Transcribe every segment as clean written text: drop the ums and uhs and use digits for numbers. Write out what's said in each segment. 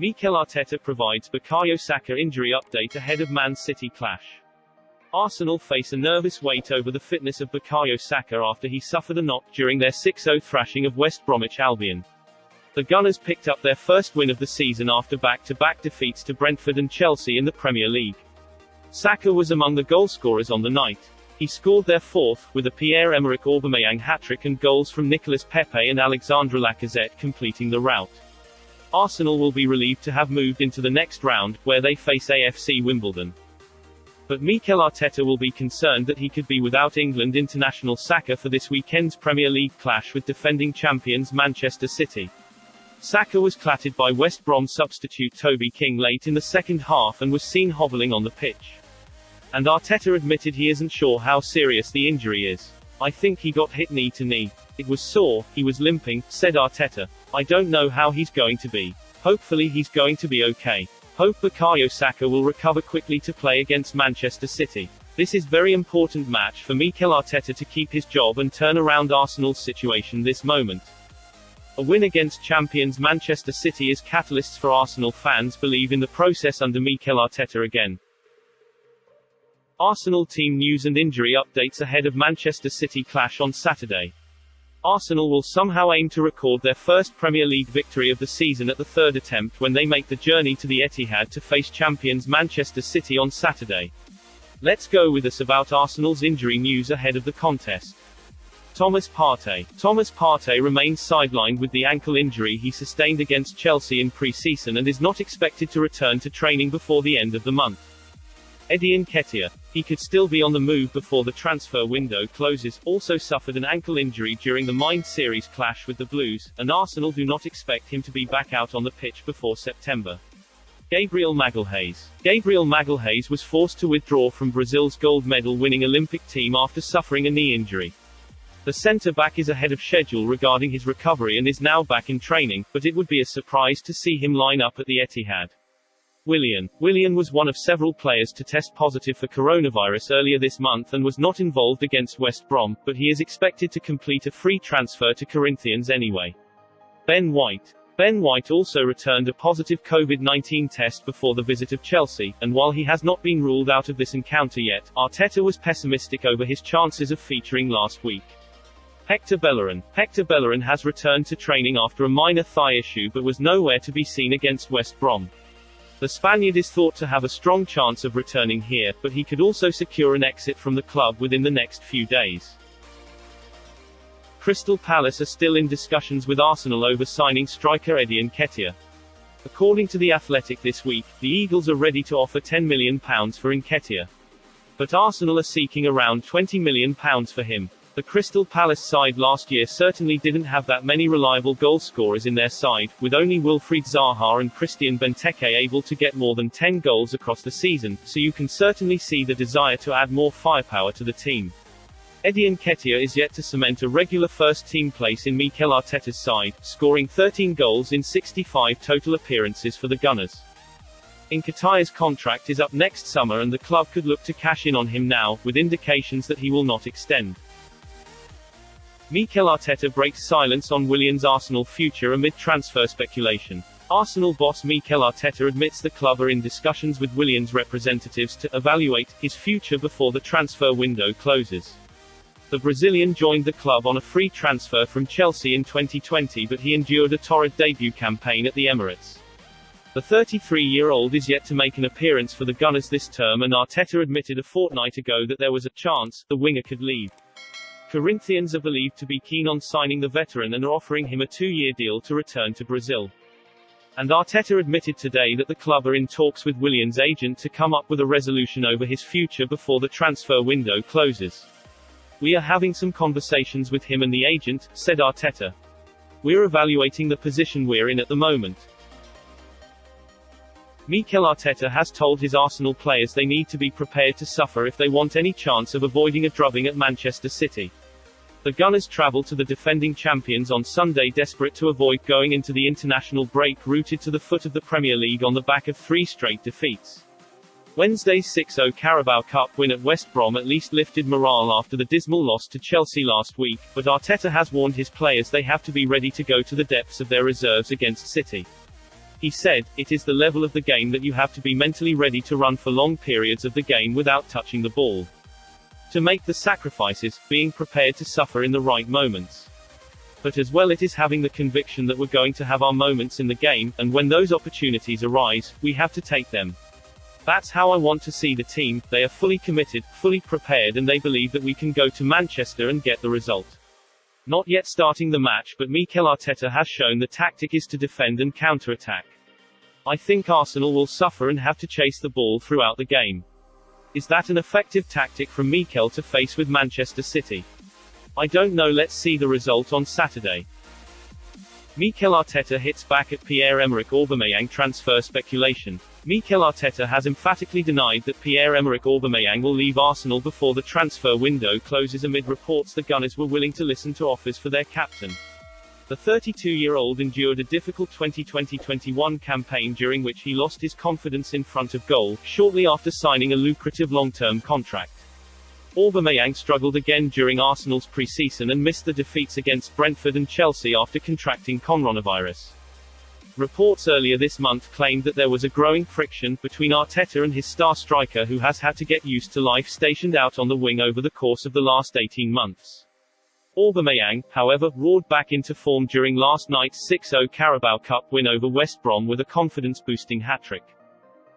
Mikel Arteta provides Bukayo Saka injury update ahead of Man City clash. Arsenal face a nervous wait over the fitness of Bukayo Saka after he suffered a knock during their 6-0 thrashing of West Bromwich Albion. The Gunners picked up their first win of the season after back-to-back defeats to Brentford and Chelsea in the Premier League. Saka was among the goalscorers on the night. He scored their fourth, with a Pierre-Emerick Aubameyang hat-trick and goals from Nicolas Pepe and Alexandre Lacazette completing the rout. Arsenal will be relieved to have moved into the next round, where they face AFC Wimbledon. But Mikel Arteta will be concerned that he could be without England international Saka for this weekend's Premier League clash with defending champions Manchester City. Saka was clattered by West Brom substitute Toby King late in the second half and was seen hobbling on the pitch. And Arteta admitted he isn't sure how serious the injury is. "I think he got hit knee to knee. It was sore, he was limping," said Arteta. "I don't know how he's going to be. Hopefully he's going to be okay. Hope Bukayo Saka will recover quickly to play against Manchester City. This is very important match for Mikel Arteta to keep his job and turn around Arsenal's situation this moment." A win against champions Manchester City is catalysts for Arsenal fans believe in the process under Mikel Arteta again. Arsenal team news and injury updates ahead of Manchester City clash on Saturday. Arsenal will somehow aim to record their first Premier League victory of the season at the third attempt when they make the journey to the Etihad to face champions Manchester City on Saturday. Let's go with us about Arsenal's injury news ahead of the contest. Thomas Partey. Thomas Partey remains sidelined with the ankle injury he sustained against Chelsea in pre-season and is not expected to return to training before the end of the month. Eddie Nketiah. He could still be on the move before the transfer window closes, also suffered an ankle injury during the Mind Series clash with the Blues, and Arsenal do not expect him to be back out on the pitch before September. Gabriel Magalhaes. Gabriel Magalhaes was forced to withdraw from Brazil's gold medal-winning Olympic team after suffering a knee injury. The centre-back is ahead of schedule regarding his recovery and is now back in training, but it would be a surprise to see him line up at the Etihad. Willian was one of several players to test positive for coronavirus earlier this month and was not involved against West Brom, but he is expected to complete a free transfer to Corinthians anyway. Ben White. Ben White also returned a positive COVID-19 test before the visit of Chelsea, and while he has not been ruled out of this encounter yet, Arteta was pessimistic over his chances of featuring last week. Hector Bellerin. Hector Bellerin has returned to training after a minor thigh issue but was nowhere to be seen against West Brom. The Spaniard is thought to have a strong chance of returning here, but he could also secure an exit from the club within the next few days. Crystal Palace are still in discussions with Arsenal over signing striker Eddie Nketiah. According to The Athletic this week, the Eagles are ready to offer £10 million for Nketiah. But Arsenal are seeking around £20 million for him. The Crystal Palace side last year certainly didn't have that many reliable goal scorers in their side, with only Wilfried Zaha and Christian Benteke able to get more than 10 goals across the season, so you can certainly see the desire to add more firepower to the team. Eddie Nketiah is yet to cement a regular first-team place in Mikel Arteta's side, scoring 13 goals in 65 total appearances for the Gunners. Nketiah's contract is up next summer and the club could look to cash in on him now, with indications that he will not extend. Mikel Arteta breaks silence on Willian's Arsenal future amid transfer speculation. Arsenal boss Mikel Arteta admits the club are in discussions with Willian's representatives to evaluate his future before the transfer window closes. The Brazilian joined the club on a free transfer from Chelsea in 2020, but he endured a torrid debut campaign at the Emirates. The 33-year-old is yet to make an appearance for the Gunners this term, and Arteta admitted a fortnight ago that there was a chance the winger could leave. Corinthians are believed to be keen on signing the veteran and are offering him a 2-year deal to return to Brazil. And Arteta admitted today that the club are in talks with Willian's agent to come up with a resolution over his future before the transfer window closes. "We are having some conversations with him and the agent," said Arteta. "We're evaluating the position we're in at the moment." Mikel Arteta has told his Arsenal players they need to be prepared to suffer if they want any chance of avoiding a drubbing at Manchester City. The Gunners travel to the defending champions on Sunday desperate to avoid going into the international break rooted to the foot of the Premier League on the back of 3 straight defeats. Wednesday's 6-0 Carabao Cup win at West Brom at least lifted morale after the dismal loss to Chelsea last week, but Arteta has warned his players they have to be ready to go to the depths of their reserves against City. He said, "It is the level of the game that you have to be mentally ready to run for long periods of the game without touching the ball. To make the sacrifices, being prepared to suffer in the right moments. But as well it is having the conviction that we're going to have our moments in the game, and when those opportunities arise, we have to take them. That's how I want to see the team. They are fully committed, fully prepared, and they believe that we can go to Manchester and get the result. Not yet starting the match, but Mikel Arteta has shown the tactic is to defend and counter-attack. I think Arsenal will suffer and have to chase the ball throughout the game. Is that an effective tactic from Mikel to face with Manchester City? I don't know, let's see the result on Saturday." Mikel Arteta hits back at Pierre-Emerick Aubameyang transfer speculation. Mikel Arteta has emphatically denied that Pierre-Emerick Aubameyang will leave Arsenal before the transfer window closes amid reports the Gunners were willing to listen to offers for their captain. The 32-year-old endured a difficult 2020-21 campaign during which he lost his confidence in front of goal, shortly after signing a lucrative long-term contract. Aubameyang struggled again during Arsenal's pre-season and missed the defeats against Brentford and Chelsea after contracting coronavirus. Reports earlier this month claimed that there was a growing friction between Arteta and his star striker, who has had to get used to life stationed out on the wing over the course of the last 18 months. Aubameyang, however, roared back into form during last night's 6-0 Carabao Cup win over West Brom with a confidence-boosting hat-trick.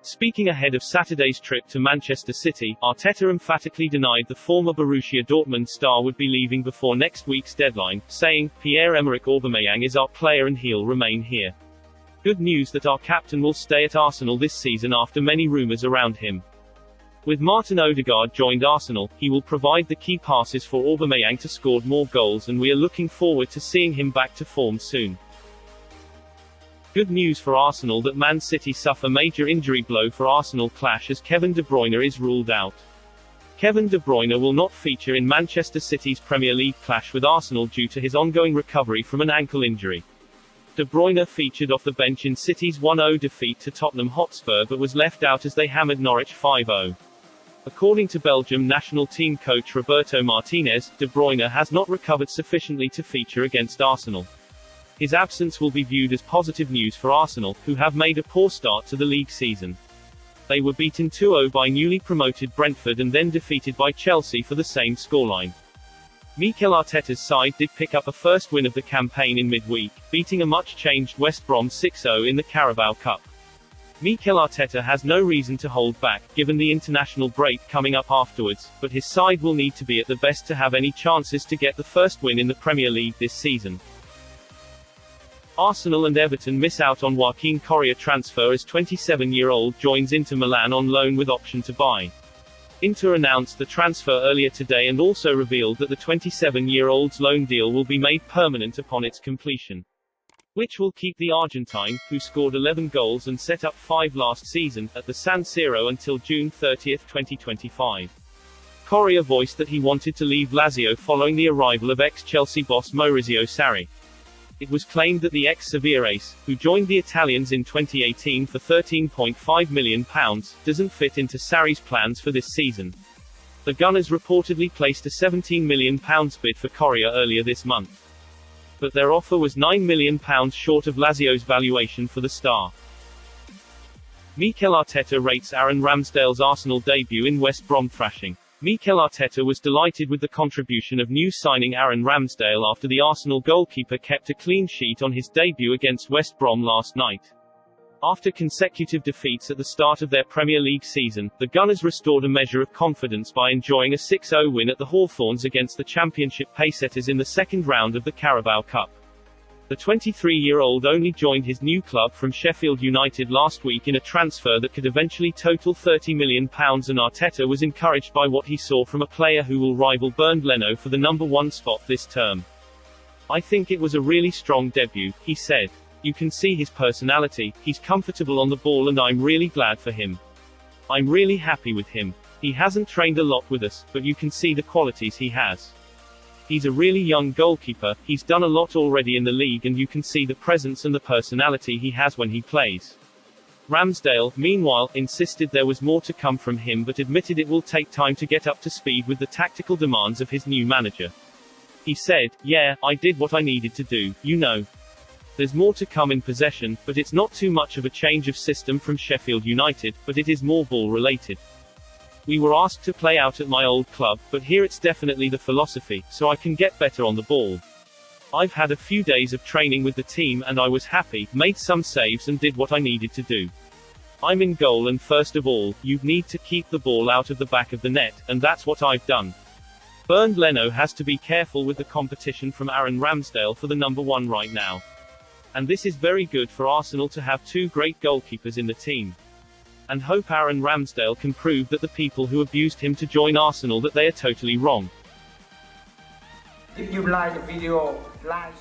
Speaking ahead of Saturday's trip to Manchester City, Arteta emphatically denied the former Borussia Dortmund star would be leaving before next week's deadline, saying, "Pierre-Emerick Aubameyang is our player and he'll remain here. Good news that our captain will stay at Arsenal this season after many rumours around him. With Martin Odegaard joined Arsenal, he will provide the key passes for Aubameyang to score more goals, and we are looking forward to seeing him back to form soon." Good news for Arsenal that Man City suffer major injury blow for Arsenal clash as Kevin De Bruyne is ruled out. Kevin De Bruyne will not feature in Manchester City's Premier League clash with Arsenal due to his ongoing recovery from an ankle injury. De Bruyne featured off the bench in City's 1-0 defeat to Tottenham Hotspur but was left out as they hammered Norwich 5-0. According to Belgium national team coach Roberto Martinez, De Bruyne has not recovered sufficiently to feature against Arsenal. His absence will be viewed as positive news for Arsenal, who have made a poor start to the league season. They were beaten 2-0 by newly promoted Brentford and then defeated by Chelsea for the same scoreline. Mikel Arteta's side did pick up a first win of the campaign in midweek, beating a much-changed West Brom 6-0 in the Carabao Cup. Mikel Arteta has no reason to hold back, given the international break coming up afterwards, but his side will need to be at the best to have any chances to get the first win in the Premier League this season. Arsenal and Everton miss out on Joaquin Correa transfer as 27-year-old joins Inter Milan on loan with option to buy. Inter announced the transfer earlier today and also revealed that the 27-year-old's loan deal will be made permanent upon its completion, which will keep the Argentine, who scored 11 goals and set up 5 last season, at the San Siro until June 30, 2025. Correa voiced that he wanted to leave Lazio following the arrival of ex-Chelsea boss Maurizio Sarri. It was claimed that the ex-Sevilla ace, who joined the Italians in 2018 for £13.5 million, doesn't fit into Sarri's plans for this season. The Gunners reportedly placed a £17 million bid for Correa earlier this month, but their offer was £9 million short of Lazio's valuation for the star. Mikel Arteta rates Aaron Ramsdale's Arsenal debut in West Brom thrashing. Mikel Arteta was delighted with the contribution of new signing Aaron Ramsdale after the Arsenal goalkeeper kept a clean sheet on his debut against West Brom last night. After consecutive defeats at the start of their Premier League season, the Gunners restored a measure of confidence by enjoying a 6-0 win at the Hawthorns against the Championship pacesetters in the second round of the Carabao Cup. The 23-year-old only joined his new club from Sheffield United last week in a transfer that could eventually total £30 million, and Arteta was encouraged by what he saw from a player who will rival Bernd Leno for the number 1 spot this term. "I think it was a really strong debut," he said. "You can see his personality, he's comfortable on the ball, and I'm really glad for him. I'm really happy with him. He hasn't trained a lot with us, but you can see the qualities he has. He's a really young goalkeeper, he's done a lot already in the league, and you can see the presence and the personality he has when he plays." Ramsdale, meanwhile, insisted there was more to come from him but admitted it will take time to get up to speed with the tactical demands of his new manager. He said, "Yeah, I did what I needed to do, you know. There's more to come in possession, but it's not too much of a change of system from Sheffield United, but it is more ball-related. We were asked to play out at my old club, but here it's definitely the philosophy, so I can get better on the ball. I've had a few days of training with the team and I was happy, made some saves and did what I needed to do. I'm in goal and first of all, you need to keep the ball out of the back of the net, and that's what I've done. Bernd Leno has to be careful with the competition from Aaron Ramsdale for the number 1 right now. And this is very good for Arsenal to have 2 great goalkeepers in the team. And hope Aaron Ramsdale can prove that the people who abused him to join Arsenal that they are totally wrong. If you like the video, like,